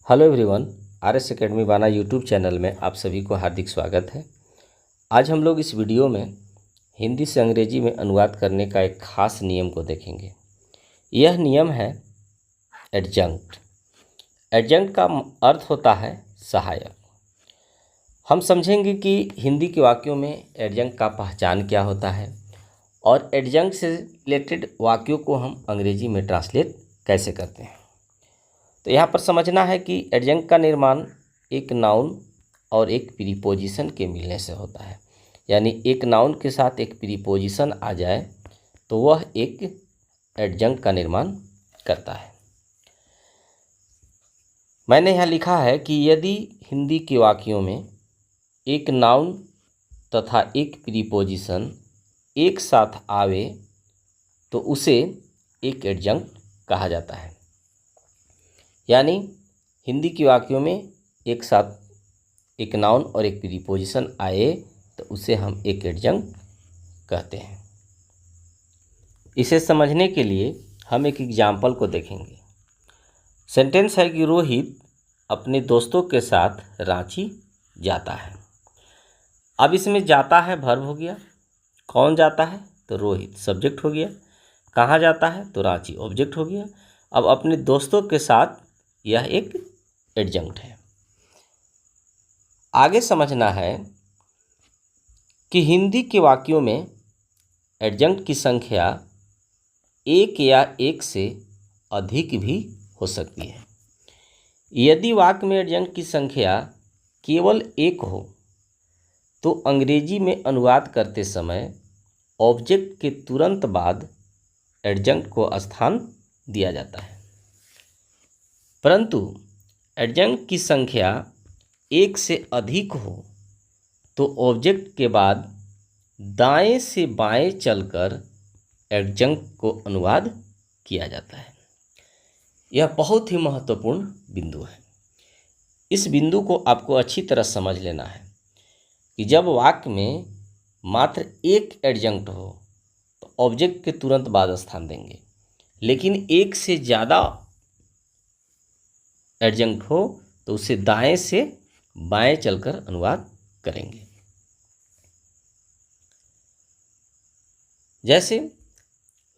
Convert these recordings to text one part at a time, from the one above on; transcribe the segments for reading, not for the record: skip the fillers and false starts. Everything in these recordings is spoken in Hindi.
Hello everyone, RS. एकेडमी बाना यूट्यूब चैनल में आप सभी को हार्दिक स्वागत है। आज हम लोग इस वीडियो में हिंदी से अंग्रेजी में अनुवाद करने का एक खास नियम को देखेंगे। यह नियम है एडजंक्ट। एडजंक्ट का अर्थ होता है सहायक। हम समझेंगे कि हिंदी के वाक्यों में एडजंक्ट का पहचान क्या होता है और एडजंक्ट से रिलेटेड वाक्यों को हम अंग्रेजी में ट्रांसलेट कैसे करते हैं। तो यहाँ पर समझना है कि एडजंक्ट का निर्माण एक नाउन और एक प्रीपोजिशन के मिलने से होता है। यानी एक नाउन के साथ एक प्रीपोजिशन आ जाए तो वह एक एडजंक्ट का निर्माण करता है। मैंने यहाँ लिखा है कि यदि हिंदी के वाक्यों में एक नाउन तथा एक प्रीपोजिशन एक साथ आवे तो उसे एक एडजंक्ट कहा जाता है। यानी हिंदी के वाक्यों में एक साथ एक नाउन और एक प्रीपोजिशन आए तो उसे हम एक एडजंक्ट कहते हैं। इसे समझने के लिए हम एक एग्जाम्पल को देखेंगे। सेंटेंस है कि रोहित अपने दोस्तों के साथ रांची जाता है। अब इसमें जाता है वर्ब हो गया। कौन जाता है तो रोहित सब्जेक्ट हो गया। कहाँ जाता है तो रांची ऑब्जेक्ट हो गया। अब अपने दोस्तों के साथ यह एक एडजंक्ट है। आगे समझना है कि हिंदी के वाक्यों में एडजंक्ट की संख्या एक या एक से अधिक भी हो सकती है। यदि वाक्य में एडजंक्ट की संख्या केवल एक हो तो अंग्रेजी में अनुवाद करते समय ऑब्जेक्ट के तुरंत बाद एडजंक्ट को स्थान दिया जाता है। परंतु एडजंक्ट की संख्या एक से अधिक हो तो ऑब्जेक्ट के बाद दाएं से बाएं चलकर एडजंक्ट को अनुवाद किया जाता है। यह बहुत ही महत्वपूर्ण बिंदु है। इस बिंदु को आपको अच्छी तरह समझ लेना है कि जब वाक्य में मात्र एक एडजंक्ट हो तो ऑब्जेक्ट के तुरंत बाद स्थान देंगे, लेकिन एक से ज़्यादा एडजंक्ट हो तो उसे दाएं से बाएं चलकर अनुवाद करेंगे। जैसे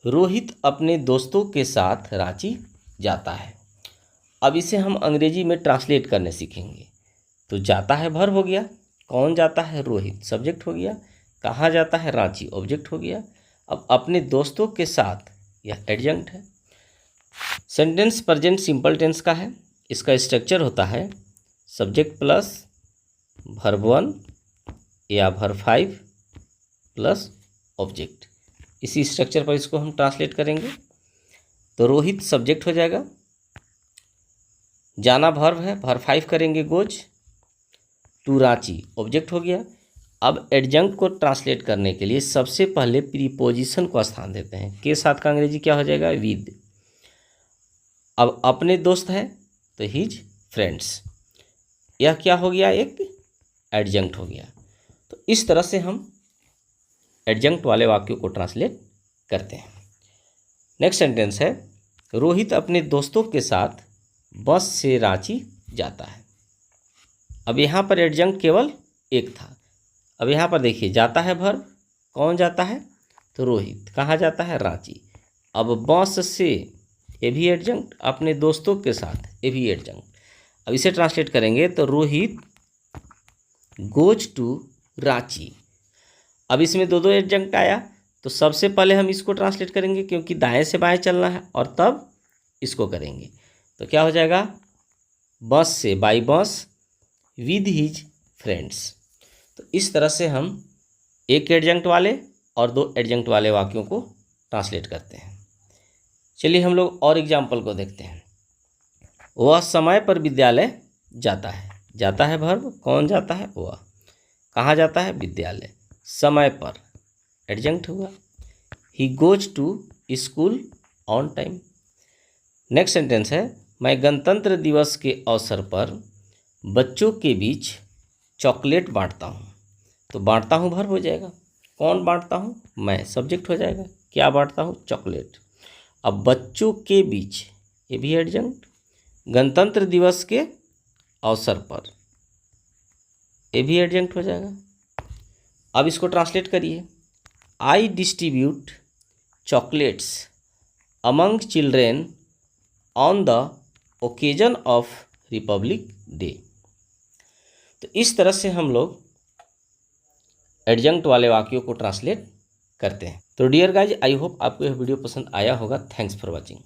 रोहित अपने दोस्तों के साथ रांची जाता है। अब इसे हम अंग्रेजी में ट्रांसलेट करने सीखेंगे। तो जाता है वर्ब हो गया। कौन जाता है रोहित सब्जेक्ट हो गया। कहाँ जाता है रांची ऑब्जेक्ट हो गया। अब अपने दोस्तों के साथ यह एडजंक्ट है। सेंटेंस प्रेजेंट सिंपल टेंस का है। इसका स्ट्रक्चर होता है सब्जेक्ट प्लस वर्ब 1 या वर्ब 5 प्लस ऑब्जेक्ट। इसी स्ट्रक्चर पर इसको हम ट्रांसलेट करेंगे। तो रोहित सब्जेक्ट हो जाएगा। जाना वर्ब है, वर्ब 5 करेंगे गोज टू रांची ऑब्जेक्ट हो गया। अब एडजंक्ट को ट्रांसलेट करने के लिए सबसे पहले प्रीपोजिशन को स्थान देते हैं। के साथ का अंग्रेजी क्या हो जाएगा विद। अब अपने दोस्त है तो हिज फ्रेंड्स। यह क्या हो गया एक एडजंक्ट हो गया। तो इस तरह से हम एडजंक्ट वाले वाक्यों को ट्रांसलेट करते हैं। नेक्स्ट सेंटेंस है रोहित अपने दोस्तों के साथ बस से रांची जाता है। अब यहाँ पर एडजंक्ट केवल एक था। अब यहाँ पर देखिए जाता है वर्ब। कौन जाता है तो रोहित। कहाँ जाता है रांची। अब बस से ये भी एडजंक्ट, अपने दोस्तों के साथ ये भी एडजंक्ट। अब इसे ट्रांसलेट करेंगे तो रोहित गोज टू रांची। अब इसमें दो एडजंक्ट आया तो सबसे पहले हम इसको ट्रांसलेट करेंगे क्योंकि दाएं से बाएं चलना है और तब इसको करेंगे। तो क्या हो जाएगा बस से by bus with his friends. तो इस तरह से हम एक एडजंक्ट वाले और दो एडजंक्ट वाले वाक्यों को ट्रांसलेट करते हैं। चलिए हम लोग और एग्जाम्पल को देखते हैं। वह समय पर विद्यालय जाता है। जाता है वर्ब। कौन जाता है वह। कहाँ जाता है विद्यालय। समय पर एडजंक्ट हुआ। He goes to school on time. Next sentence है मैं गणतंत्र दिवस के अवसर पर बच्चों के बीच चॉकलेट बांटता हूँ। तो बांटता हूँ वर्ब हो जाएगा। कौन बांटता हूँ मैं सब्जेक्ट हो जाएगा। क्या बांटता हूँ चॉकलेट। अब बच्चों के बीच ये भी एडजंक्ट। गणतंत्र दिवस के अवसर पर, ये भी एडजंक्ट हो जाएगा। अब इसको ट्रांसलेट करिए। I distribute chocolates among children on the occasion of Republic Day. तो इस तरह से हम लोग एडजंक्ट वाले वाक्यों को ट्रांसलेट करते हैं। तो डियर गाइज, आई होप आपको यह वीडियो पसंद आया होगा। Thanks for watching.